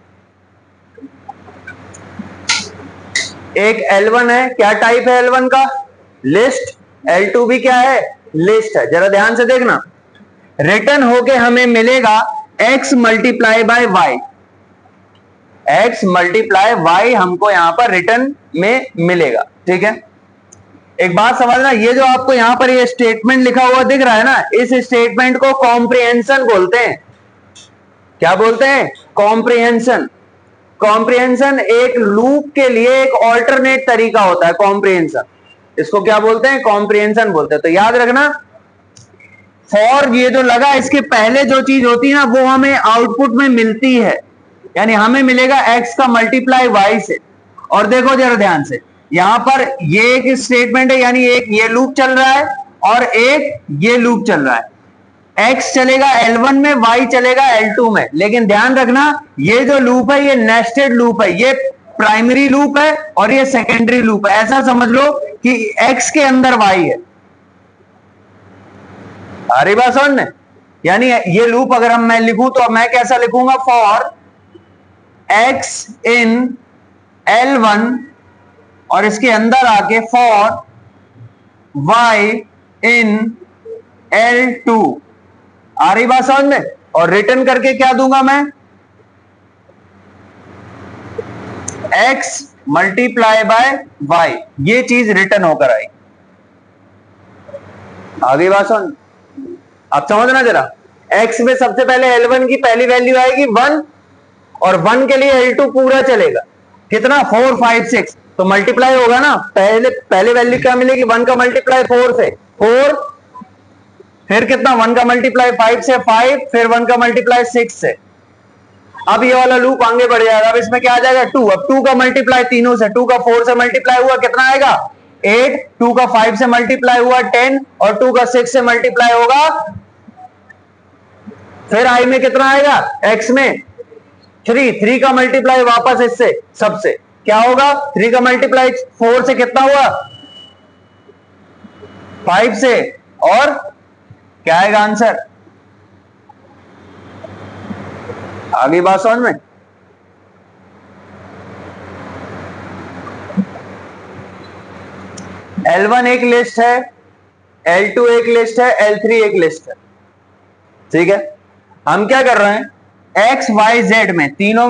एक L1 है, क्या टाइप है L1 का? लिस्ट। L2 भी क्या है? लिस्ट है। जरा ध्यान से देखना, रिटर्न होके हमें मिलेगा x multiply by y, x multiply y हमको यहां पर रिटर्न में मिलेगा, ठीक है। एक बात समझना, ये जो आपको यहां पर ये स्टेटमेंट लिखा हुआ दिख रहा है ना, इस स्टेटमेंट को कॉम्प्रिहेंशन बोलते हैं। क्या बोलते हैं? कॉम्प्रिहेंशन। कॉम्प्रिहेंशन एक लूप के लिए एक ऑल्टरनेट तरीका होता है कॉम्प्रिहेंशन। इसको क्या बोलते हैं? कॉम्प्रिहेंशन बोलते हैं। तो याद रखना, फॉर ये जो लगा, इसके पहले जो चीज होती है ना वो हमें आउटपुट में मिलती है, यानी हमें मिलेगा x का मल्टीप्लाई y से। और देखो जरा ध्यान से, यहां पर ये एक स्टेटमेंट है, यानी एक ये लूप चल रहा है और एक ये लूप चल रहा है। x चलेगा L1 में, y चलेगा L2 में। लेकिन ध्यान रखना, ये जो लूप है ये नेस्टेड लूप है, ये प्राइमरी लूप है और ये सेकेंडरी लूप है। ऐसा समझ लो कि x के अंदर y है। अरे बात समझ में, यानी ये लूप अगर हम मैं लिखूं तो मैं कैसा लिखूंगा? फॉर x इन L1, और इसके अंदर आके फॉर y इन L2। आ रही बात समझ में? और रिटर्न करके क्या दूंगा मैं? x मल्टीप्लाई बाय y, ये चीज रिटर्न होकर आई। आगे बात समझ? आप समझना जरा, x में सबसे पहले L1 की पहली वैल्यू आएगी 1, और 1 के लिए L2 पूरा चलेगा। कितना? 4 5 6, तो मल्टीप्लाई होगा ना। पहले वैल्यू क्या मिलेगी? 1 का मल्टीप्लाई 4 से 4, फिर कितना? 1 का मल्टीप्लाई 5 से 5, फिर 1 का मल्टीप्लाई 6 से। अब ये वाला लूप आगे बढ़ जाएगा। अब इसमें क्या आ जाएगा? 2। अब 2 का मल्टीप्लाई तीनों से, 2 का 4 से मल्टीप्लाई हुआ, कितना आएगा? 8, 2 का 5 से मल्टीप्लाई हुआ 10, और 2 का 6 से मल्टीप्लाई होगा, फिर आई में कितना आएगा? x में 3, 3 का मल्टीप्लाई वापस इससे सबसे क्या होगा? 3 का मल्टीप्लाई 4 से कितना हुआ? 5 से, और क्या आएगा आंसर? आगे बात समझ में? L1 एक लिस्ट है, L2 एक लिस्ट है, L3 एक लिस्ट है, ठीक है। हम क्या कर रहे हैं? एक्स वाई जेड में तीनों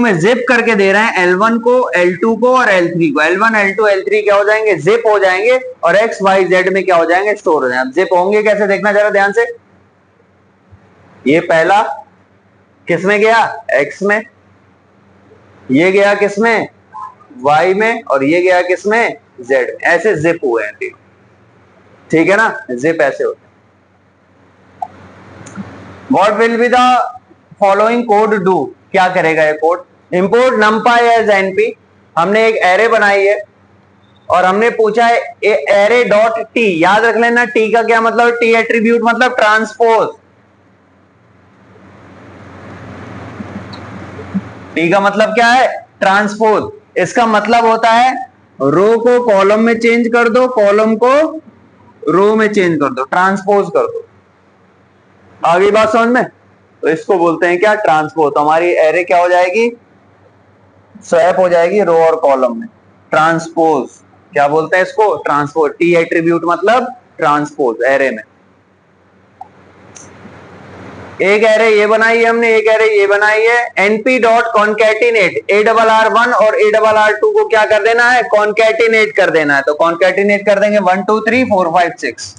में जिप करके दे रहे हैं, L1 को, L2 को और L3 को। L1 L2 L3 क्या हो जाएंगे, जिप हो जाएंगे, और एक्स वाई जेड में क्या हो जाएंगे, स्टोर हो जाएंगे। जिप होंगे कैसे, देखना जरा ध्यान से। ये पहला किसमें गया, एक्स में, ये गया किसमें, वाई में, और ये गया किसमें, जेड में। ऐसे जिप हुए हैं तीनों, ठीक है ना, जिप ऐसे होते हैं। What will be the following code do, क्या करेगा ये code, import numpy as np। हमने एक एरे बनाई है और हमने पूछा है एरे डॉट टी, याद रख लेना टी का क्या मतलब, टी एट्रीब्यूट मतलब ट्रांसपोज, टी का मतलब क्या है, ट्रांसपोज। इसका मतलब होता है रो को कॉलम में चेंज कर दो, कॉलम को रो में चेंज कर दो, ट्रांसपोज कर दो। आगे बात समझ में, तो इसको बोलते हैं क्या, ट्रांसपोज। तो हमारी एरे क्या हो जाएगी, स्वैप हो जाएगी रो और कॉलम में, ट्रांसपोज। क्या बोलते हैं इसको, ट्रांसपोज। टी एट्रीब्यूट मतलब ट्रांसपोज एरे में। एक एरे ये बनाई है हमने, एक एरे ये बनाई है। np डॉट कॉन्केटिनेट ARR1 और ARR2 को क्या कर देना है, कॉन्केटिनेट कर देना है। तो कॉन्केटिनेट कर देंगे 1 2 3 4 5 6।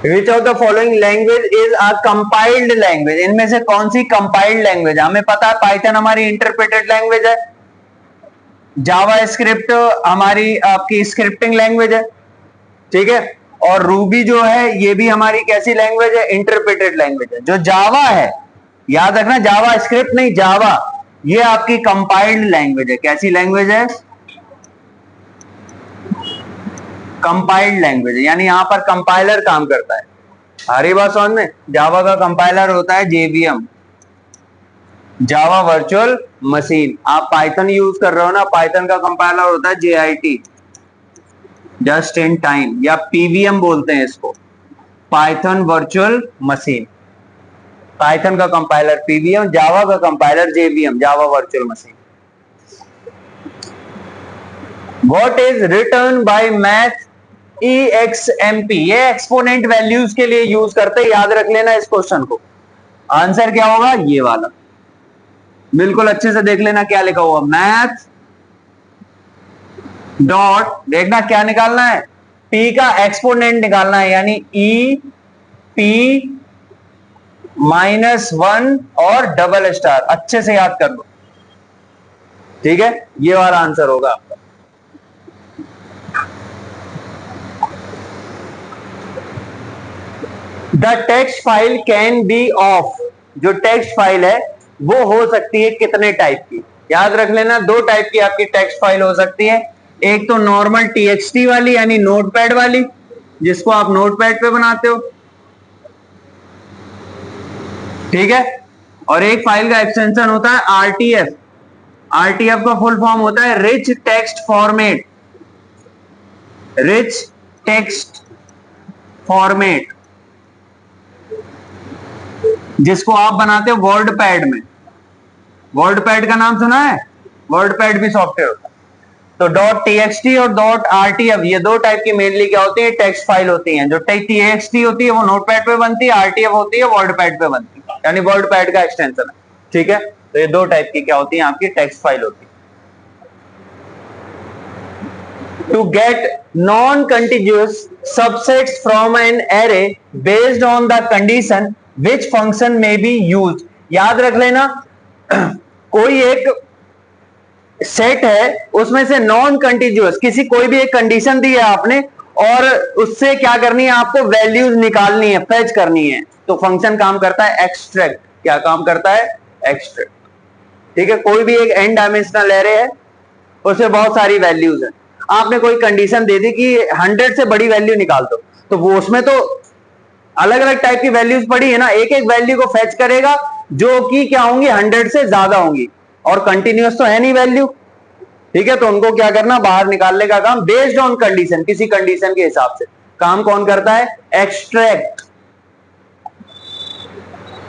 Which of the following language is a compiled language? इनमें से कौन सी कंपाइल्ड लैंग्वेज है, हमें पता है पाइथन हमारी इंटरप्रेटेड लैंग्वेज है, जावा स्क्रिप्ट हमारी आपकी स्क्रिप्टिंग लैंग्वेज है, ठीक है, और रूबी जो है ये भी हमारी कैसी लैंग्वेज है, इंटरप्रेटेड लैंग्वेज है। जो जावा है, याद रखना जावा स्क्रिप्ट नहीं, जावा ये आपकी कंपाइल्ड लैंग्वेज है। कैसी लैंग्वेज है, कंपाइल्ड लैंग्वेज है, यानी यहां पर कंपाइलर काम करता है। हरी बात समझ में, जावा का कंपाइलर होता है जेवीएम, जावा वर्चुअल मशीन। आप पाइथन यूज कर रहे हो ना, पाइथन का कंपाइलर होता है JIT, जस्ट इन टाइम, या पीवीएम बोलते हैं इसको, पाइथन वर्चुअल मशीन। पाइथन का कंपाइलर पीवीएम, जावा का compiler JVM, Java virtual machine. What is return by math EXMP, ये एक्सपोनेंट वैल्यूज के लिए यूज करते हैं, याद रख लेना इस क्वेश्चन को। आंसर क्या होगा, ये वाला, बिल्कुल अच्छे से देख लेना क्या लिखा हुआ, मैथ डॉट, देखना क्या निकालना है, p का एक्सपोनेंट निकालना है, यानी EP -1 और डबल स्टार, अच्छे से याद कर लो, ठीक है, ये वाला आंसर होगा आपका। The text file can be of, जो टेक्स्ट फाइल है वो हो सकती है कितने टाइप की, याद रख लेना, दो टाइप की आपकी टेक्स्ट फाइल हो सकती है। एक तो नॉर्मल TXT वाली, यानी नोटपैड वाली, जिसको आप नोटपैड पे बनाते हो, ठीक है, और एक फाइल का एक्सटेंशन होता है RTF। RTF का फुल फॉर्म होता है rich text format, rich text format, जिसको आप बनाते हो वर्ड पैड में। वर्ड पैड का नाम सुना है, वर्ड पैड भी सॉफ्टवेयर होता है। तो .txt और .rtf ये दो टाइप की मेनली क्या होती है, टेक्स्ट फाइल होती हैं। जो txt होती है वो नोटपैड पे बनती है, RTF होती है वर्ड पैड पे बनती है, यानी वर्ड पैड का एक्सटेंशन है, ठीक है। तो ये दो टाइप की क्या होती है, आपकी टेक्स्ट फाइल होती है। To get non continuous subsets from an array based on the condition which function may be use, याद रख लेना कोई एक सेट है, उसमें से नॉन कंटिन्यूअस किसी कोई भी एक कंडीशन दी है आपने, और उससे क्या करनी है, आपको वैल्यूज निकालनी है, फेच करनी है, तो फंक्शन काम करता है एक्सट्रैक्ट। क्या काम करता है, एक्सट्रैक्ट, ठीक है। कोई भी एक n डायमेंशनल एरे है, उसमें बहुत सारी वैल्यूज है, आपने कोई कंडीशन दे दी कि 100 से बड़ी वैल्यू निकाल दो, तो वो उसमें तो अलग अलग टाइप की वैल्यूज पड़ी है ना, एक एक वैल्यू को फेच करेगा जो कि क्या होंगी, 100 से ज्यादा होंगी, और कंटिन्यूअस तो है नहीं वैल्यू, ठीक है। तो उनको क्या करना, बाहर निकालने का काम बेस्ड ऑन कंडीशन, किसी कंडीशन के हिसाब से काम कौन करता है, extract.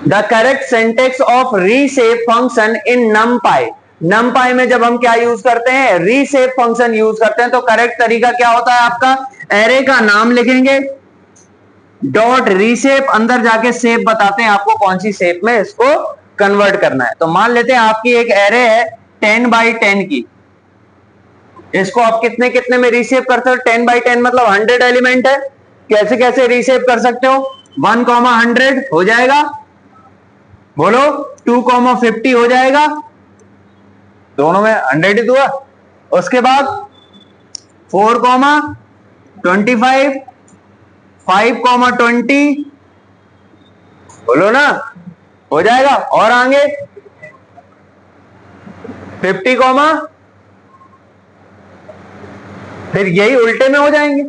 The correct syntax of reshape function in numpy, numpy में जब हम क्या यूज करते हैं, रीसेप फंक्शन यूज करते हैं, तो करेक्ट तरीका क्या होता है आपका, एरे का नाम लिखेंगे, डॉट रीशेप, अंदर जाके शेप बताते हैं आपको कौन सी शेप में इसको कन्वर्ट करना है। तो मान लेते हैं आपकी एक एरे है 10 बाई 10 की, इसको आप कितने कितने में रीशेप करते हो? 10 बाई 10 मतलब 100 एलिमेंट है, कैसे कैसे रीशेप कर सकते हो? 1,100 हो जाएगा, बोलो 2,50 हो जाएगा, दोनों में 100 ही हुआ। उसके बाद 4,25, 5,20, बोलो ना, हो जाएगा। और आगे 50, फिर यही उल्टे में हो जाएंगे,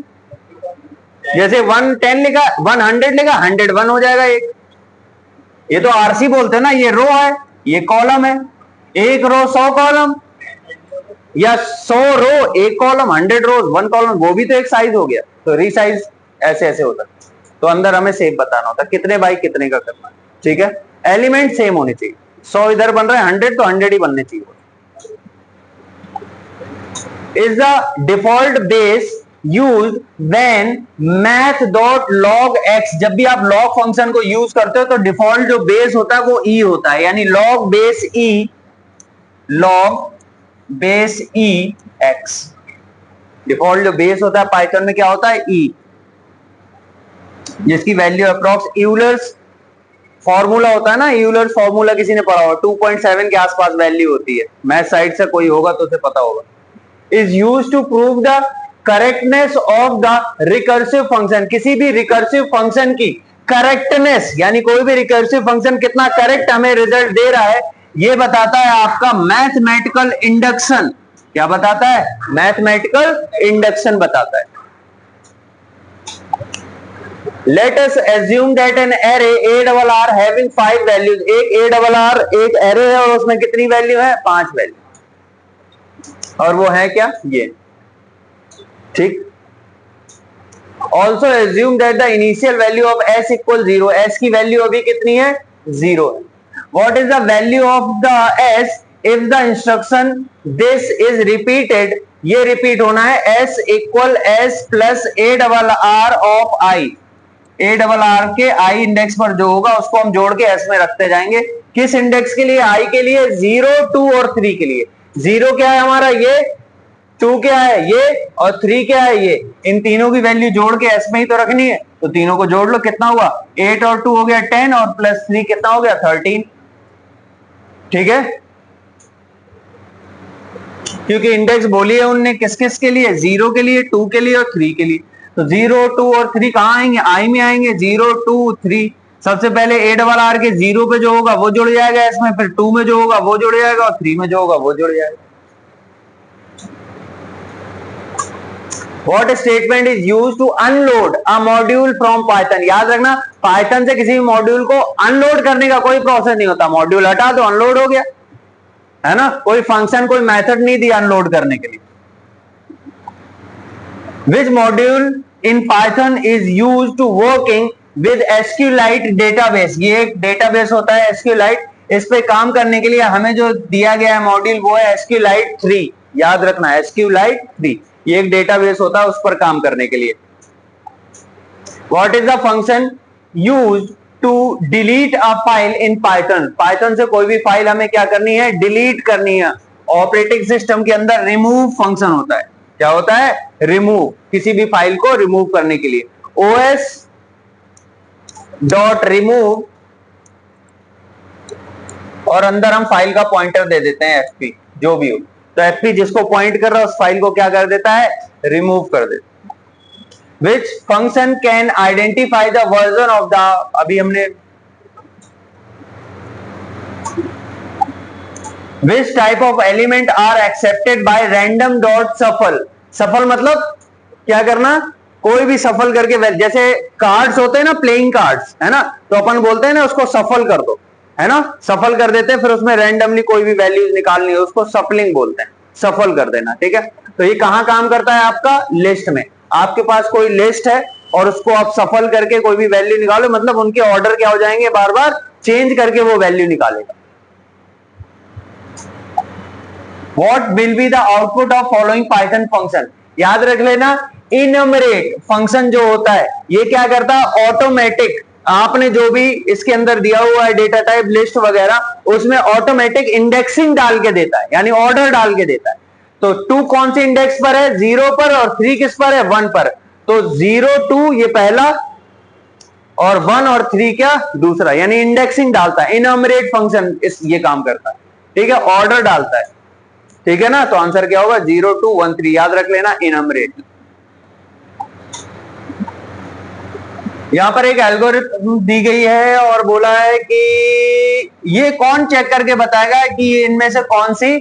जैसे 110 लिखा 100 लिखा 101 हो जाएगा एक। ये तो आरसी बोलते हैं ना, ये रो है ये कॉलम है, एक रो 100 कॉलम, या 100 रो एक कॉलम, 100 रोज 1 कॉलम, वो भी तो एक साइज हो गया। तो रीसाइज ऐसे ऐसे होता है। तो अंदर हमें शेप बताना होता है, कितने बाई कितने का करना है, ठीक है। एलिमेंट सेम होने चाहिए, 100 इधर बन रहा है 100 तो 100 ही बनने चाहिए। Is the default base use when math.log(x), जब भी आप log फंक्शन को यूज करते हो तो डिफॉल्ट जो बेस होता है वो e होता है, यानी log base e x। Default जो बेस होता है पाइथन में क्या होता है? e, जिसकी वैल्यू अप्रॉक्स यूलर्स फॉर्मूला होता है ना, यूलर्स फॉर्मूला किसी ने पढ़ा होगा, 2.7 के आसपास वैल्यू होती है, मैथ साइड से कोई होगा तो उसे पता होगा। Is use to prove the correctness of the recursive function, किसी भी रिकर्सिव फंक्शन की करेक्टनेस, यानी कोई भी रिकर्सिव फंक्शन कितना करेक्ट हमें रिजल्ट दे रहा है, ये बताता है आपका मैथमेटिकल इंडक्शन। क्या बताता है? मैथमेटिकल इंडक्शन बताता है। Let us assume that an array ARR having 5 values, एक ARR एक array है और उसमें कितनी वैल्यू है? 5 वैल्यू, और वो है क्या? ये, ठीक। Also assume that the initial value of s equal 0, s की वैल्यू अभी कितनी है? 0 है। What is the value of the s if the instruction this is repeated? ये रिपीट होना है, s equal s plus ARR of i, ARR के i index पर जो होगा उसको हम जोड़ के s में रखते जाएंगे। किस इंडेक्स के लिए? i के लिए, 0, 2 और 3 के लिए। 0 क्या है हमारा? ये। 2 क्या है? ये। और 3 क्या है? ये। इन तीनों की वैल्यू जोड़ के s में ही तो रखनी है, तो तीनों को जोड़ लो, कितना हुआ? 8 और 2 हो गया 10, और प्लस 3 कितना हो गया? 13, ठीक है। क्योंकि इंडेक्स बोली है उनने किस किस के लिए? 0 के लिए, 2 के लिए और 3 के लिए। तो 0, 2 और 3 कहां आएंगे? आई में आएंगे, 0, 2, 3। सबसे पहले ARR के 0 पे जो होगा वो जुड़ जाएगा इसमें, फिर 2 में जो होगा वो जुड़ जाएगा, और 3 में जो होगा वो जुड़ जाएगा। What statement is used to unload a module from Python? याद रखना, पाइथन से किसी भी मॉड्यूल को अनलोड करने का कोई प्रोसेस नहीं होता। मॉड्यूल हटा दो, अनलोड हो गया, है ना। कोई फंक्शन, कोई मेथड नहीं दिया अनलोड करने के लिए। Which module in Python is used to working with SQLite database? ये एक डेटाबेस होता है SQLite, इस पे काम करने के लिए हमें जो दिया गया है मॉड्यूल वो है SQLite 3। याद रखना, SQLite 3 ये एक डेटाबेस होता है उस पर काम करने के लिए। What is the function used to delete a file in Python? Python से कोई भी फाइल हमें क्या करनी है? डिलीट करनी है। ऑपरेटिंग सिस्टम के अंदर रिमूव फंक्शन होता है। क्या होता है? रिमूव, किसी भी फाइल को रिमूव करने के लिए। os.remove, और अंदर हम फाइल का पॉइंटर दे देते हैं fp, जो भी हो। तो fp जिसको पॉइंट कर रहा है उस फाइल को क्या कर देता है? रिमूव कर देता है। Which function can identify the version of the, अभी हमने which type of element are accepted by random dot shuffle? shuffle मतलब क्या करना? कोई भी सफल करके, जैसे कार्ड्स होते हैं ना, प्लेइंग कार्ड्स, है ना, तो अपन बोलते हैं ना उसको सफल कर दो, है ना, सफल कर देते हैं, फिर उसमें रैंडमली कोई भी वैल्यूज निकालनी है उसको सफलिंग बोलते हैं, सफल कर देना, ठीक है। तो ये कहां काम करता है? आपका लिस्ट में। आपके पास कोई लिस्ट है और उसको आप सफल करके कोई भी वैल्यू निकालो, मतलब उनके ऑर्डर क्या हो जाएंगे? बार बार चेंज करके वो वैल्यू निकालेगा। What will be the output of following Python function? याद रख लेना, इनमरेट फंक्शन जो होता है ये क्या करता है, ऑटोमेटिक आपने जो भी इसके अंदर दिया हुआ है डेटा टाइप लिस्ट वगैरह, उसमें ऑटोमेटिक इंडेक्सिंग डाल के देता है, यानी ऑर्डर डाल के देता है। तो 2 कौन से इंडेक्स पर है, 0 पर, और 3 किस पर है, 1 पर। तो 0 2 ये पहला, और 1 और 3 क्या दूसरा, यानी इंडेक्सिंग डालता है। इनमरेट फंक्शन इस ये काम करता है, ठीक है, ऑर्डर डालता है, ठीक है ना। तो आंसर क्या होगा, 0 2 1 3, याद रख लेना, इनमरेट। यहां पर एक एल्गोरिथम दी गई है और बोला है कि ये कौन चेक करके बताएगा कि इनमें से कौन सी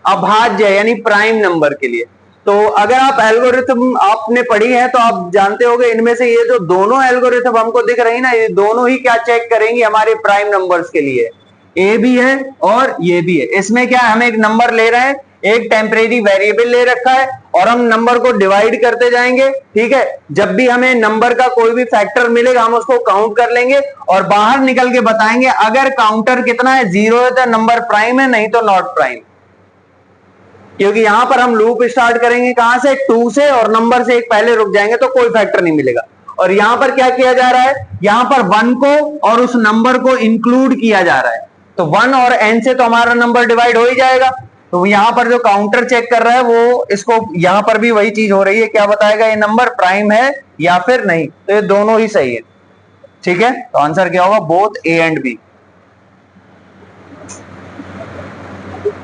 अभाज्य है, यानी प्राइम नंबर के लिए। तो अगर आप एल्गोरिथम आपने पढ़ी है तो आप जानते होंगे इनमें से ये जो दोनों एल्गोरिथम हमको दिख रही ना, ये दोनों ही क्या चेक करेंगी, हमारे प्राइम नंबर्स के लिए। ए भी है और ये भी है। इसमें क्या हम एक नंबर ले रहे हैं, एक टेम्परेरी वेरिएबल ले रखा है, और हम नंबर को डिवाइड करते जाएंगे, ठीक है। जब भी हमें नंबर का कोई भी फैक्टर मिलेगा हम उसको काउंट कर लेंगे और बाहर निकल के बताएंगे अगर काउंटर कितना है, 0 है तो नंबर प्राइम है, नहीं तो नॉट प्राइम। क्योंकि यहां पर हम लूप स्टार्ट करेंगे कहां से, 2 से, और नंबर से एक पहले रुक जाएंगे तो कोई फैक्टर नहीं मिलेगा। और यहां पर क्या किया जा रहा है, यहां पर 1 को और उस नंबर को इंक्लूड किया जा रहा है। तो 1 और n से तो हमारा नंबर डिवाइड हो ही जाएगा। तो यहां पर जो काउंटर चेक कर रहा है वो इसको, यहां पर भी वही चीज हो रही है, क्या बताएगा, ये नंबर प्राइम है या फिर नहीं। तो ये दोनों ही सही है, ठीक है। तो आंसर क्या होगा, बोथ ए एंड बी।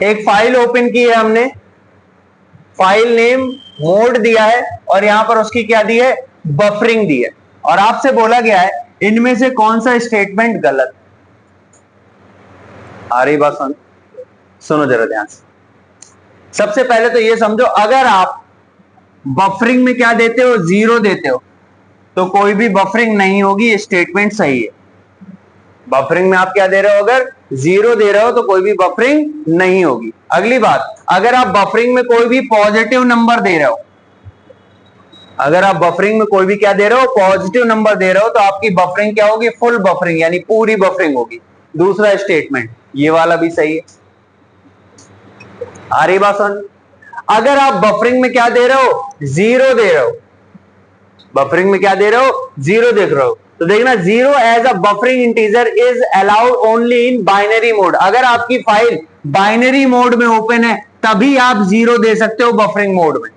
एक फाइल ओपन की है हमने, फाइल नेम मोड दिया है और यहां पर उसकी क्या दी है, बफरिंग दी है, और आपसे बोला गया है इनमें से कौन सा स्टेटमेंट गलत। आ रही बात सुनो जरा ध्यान से। सबसे पहले तो ये समझो, अगर आप बफरिंग में क्या देते हो, 0 देते हो, तो कोई भी बफरिंग नहीं होगी, ये स्टेटमेंट सही है। बफरिंग में आप क्या दे रहे हो, अगर 0 दे रहे हो तो कोई भी बफरिंग नहीं होगी। अगली बात, अगर आप बफरिंग में कोई भी पॉजिटिव नंबर दे रहे हो, अगर आप बफरिंग में कोई भी क्या दे रहे हो, पॉजिटिव नंबर दे रहे हो, तो आपकी बफरिंग क्या होगी, फुल बफरिंग, यानी पूरी बफरिंग होगी। दूसरा स्टेटमेंट ये वाला भी सही है। आ रही बात समझ। अगर आप बफरिंग में क्या दे रहे हो, 0 दे रहे हो, बफरिंग में क्या दे रहे हो, 0 देख रहे हो, तो देखना 0 as a buffering integer is allowed only in binary mode. अगर आपकी फाइल बाइनरी मोड में ओपन है तभी आप 0 दे सकते हो बफरिंग मोड में।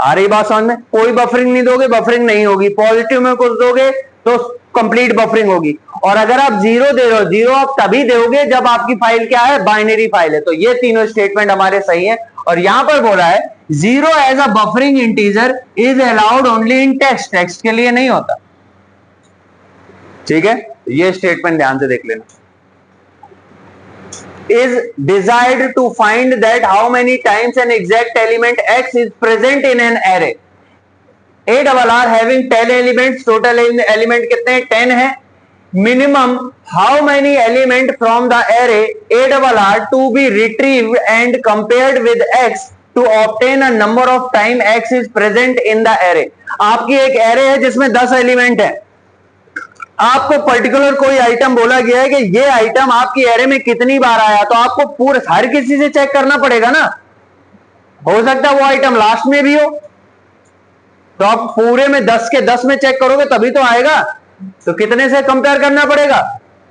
आ रही बात समझ में। कोई बफरिंग नहीं दोगे, बफरिंग नहीं होगी। पॉजिटिव में कुछ दोगे तो कंप्लीट बफरिंग होगी। और अगर आप 0 दे रहे हो, 0 आप तभी दोगे जब आपकी फाइल क्या है, बाइनरी फाइल है। तो ये तीनों स्टेटमेंट हमारे सही है। और यहां पर बोला है 0 as a buffering integer is allowed only in text, text के लिए नहीं होता, ठीक है। ये स्टेटमेंट ध्यान से देख लेना। is desired to find that how many times an exact element x is present in an array. ARR having 10 elements, total element कितने, 10 है। Minimum how many element from the array ARR to be retrieved and compared with x to obtain a number of time x is present in the array. आपकी एक array है जिसमें 10 element है। आपको particular कोई item बोला गया है कि ये आइटम आपकी एरे में कितनी बार आया, तो आपको पूरे हर किसी से चेक करना पड़ेगा ना। हो सकता है वो आइटम लास्ट में भी हो, तो आप पूरे में 10 के 10 में चेक करोगे तभी तो आएगा। तो कितने से कंपेयर करना पड़ेगा,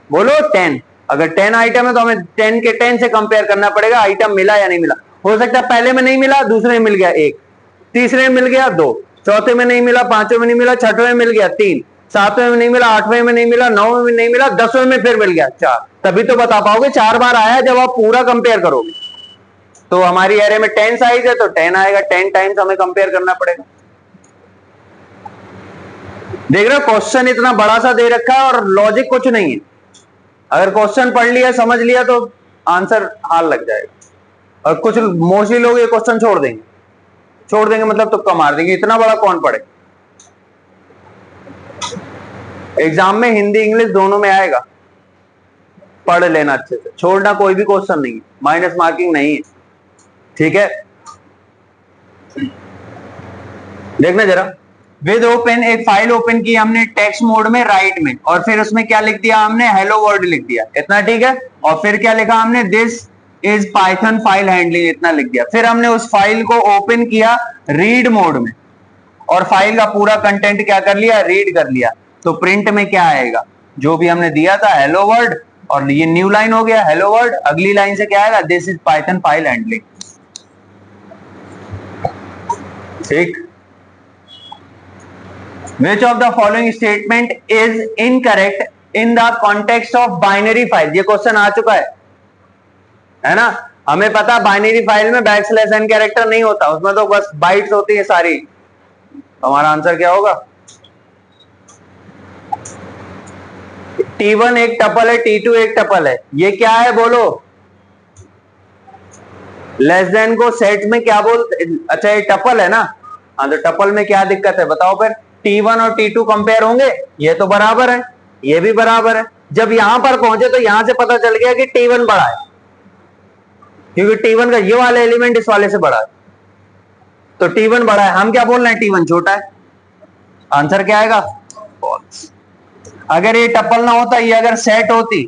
बोलो 10। अगर 10 आइटम है तो हमें 10 के 10 से कंपेयर करना पड़ेगा, आइटम मिला या नहीं मिला। हो सकता है पहले में नहीं मिला, दूसरे में मिल गया 1, तीसरे में मिल गया 2, चौथे में नहीं मिला, पांचवें में नहीं मिला, छठवें में मिल गया 3, 7वें में नहीं मिला, 8वें में नहीं मिला, 9वें में नहीं मिला, 10वें में फिर मिल गया 4। तभी तो बता पाओगे 4 बार आया जब आप पूरा कंपेयर करोगे। तो हमारी एरे में 10 साइज है तो 10 आएगा, 10 टाइम्स हमें कंपेयर करना पड़ेगा। देख रहे हो, क्वेश्चन इतना बड़ा सा दे रखा है और लॉजिक कुछ नहीं है। अगर क्वेश्चन पढ़ लिया, समझ लिया तो आंसर हाल लग जाएगा। और कुछ मोस्टली लोग ये क्वेश्चन छोड़ देंगे मतलब तुक्का मार देंगे, इतना बड़ा कौन पढ़े। एग्जाम में हिंदी इंग्लिश दोनों में आएगा, पढ़ लेना अच्छे से, छोड़ना कोई भी क्वेश्चन नहीं है, माइनस मार्किंग नहीं है, ठीक है। देखना जरा, विद ओपन एक फाइल ओपन की हमने टेक्स्ट मोड में, राइट में, और फिर उसमें क्या लिख दिया हमने, हेलो वर्ल्ड लिख दिया, इतना ठीक है। और फिर क्या लिखा हमने, this is Python file handling, इतना लिख दिया। फिर हमने उस फाइल को ओपन किया रीड मोड में और फाइल का पूरा कंटेंट क्या कर लिया, रीड कर लिया। तो प्रिंट में क्या आएगा, जो भी हमने दिया था हेलो वर्ल्ड, और ये न्यू लाइन हो गया हेलो वर्ल्ड। अगली लाइन से क्या आएगा, this is Python file handling. ठीक। Which of the following statement is incorrect in the context of binary file? ये क्वेश्चन आ चुका है ना। हमें पता बाइनरी फाइल में बैकस्लैश एन कैरेक्टर नहीं होता, उसमें तो बस बाइट्स होती है सारी। हमारा आंसर क्या होगा, T1 एक टपल है, T2 एक टपल है। ये क्या है बोलो, लेस देन को सेट में क्या बोलते, अच्छा ये टपल है ना। हाँ तो टपल में क्या दिक्कत है बताओ फिर। T1 और T2 कंपेयर होंगे, ये तो बराबर है, ये भी बराबर है। जब यहां पर पहुंचे तो यहां से पता चल गया कि T1 बड़ा है, क्योंकि T1 का ये वाला एलिमेंट इस वाले से बड़ा है, तो T1 बड़ा है। हम क्या बोल रहे हैं, T1 छोटा है। आंसर क्या आएगा, फॉल्स। अगर ये टपल ना होता, ये अगर सेट होती,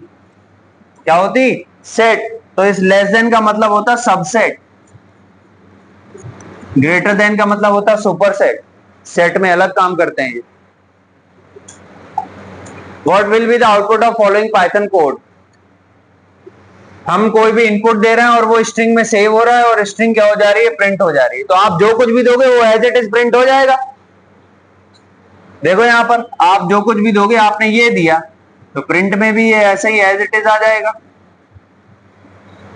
क्या होती, सेट, तो इस लेस देन का मतलब होता सबसेट, ग्रेटर देन का मतलब होता सुपर सेट। सेट में अलग काम करते हैं ये। What will be the output of following Python code. हम कोई भी इनपुट दे रहे हैं और वो स्ट्रिंग में सेव हो रहा है, और स्ट्रिंग क्या हो जा रही है, प्रिंट हो जा रही है। तो आप जो कुछ भी दोगे वो एज इट इज प्रिंट हो जाएगा। देखो यहां पर आप जो कुछ भी दोगे, आपने ये दिया तो प्रिंट में भी ये ऐसे ही एज इट इज आ जाएगा,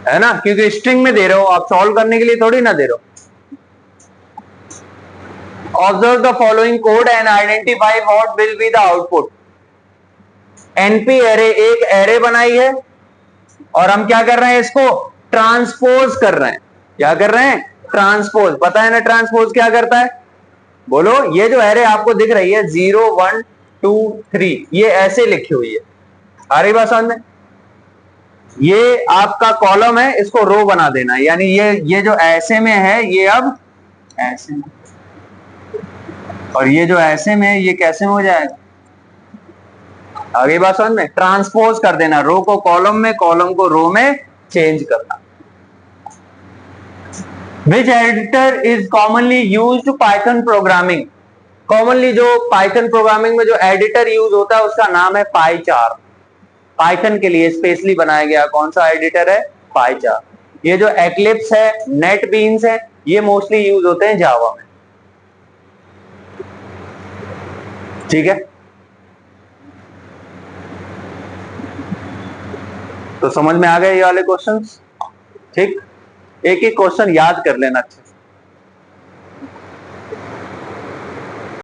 है ना, क्योंकि स्ट्रिंग में दे रहे हो आप, सॉल्व करने के लिए थोड़ी ना दे रहे हो। Observe the following code and identify what will be the output. NP array, एक एरे बनाई है और हम क्या कर रहे हैं, इसको ट्रांसपोज कर रहे हैं। क्या कर रहे हैं, ट्रांसपोज। पता है ना ट्रांसपोज क्या करता है, बोलो। ये जो एरे आपको दिख रही है 0 1 2 3, ये ऐसे लिखी हुई है, आ रही बात समझ में। ये आपका कॉलम है, इसको रो बना देना, यानी ये जो ऐसे में है ये अब ऐसे में, और ये जो ऐसे में है ये कैसे में हो जाएगा, आगे बात समझ में। ट्रांसपोज कर देना, रो को कॉलम में, कॉलम को रो में चेंज करना। Which editor is commonly used to Python programming? Commonly जो पाइथन प्रोग्रामिंग में जो एडिटर यूज होता है उसका नाम है पाईचार। पाइथन के लिए स्पेशली बनाया गया कौन सा एडिटर है, पाईचार। ये जो एक्लिप्स है, नेटबीन्स है, ये मोस्टली यूज होते हैं जावा में। ठीक है, तो समझ में आ गए ये वाले क्वेश्चंस। ठीक, एक एक क्वेश्चन याद कर लेना अच्छे से।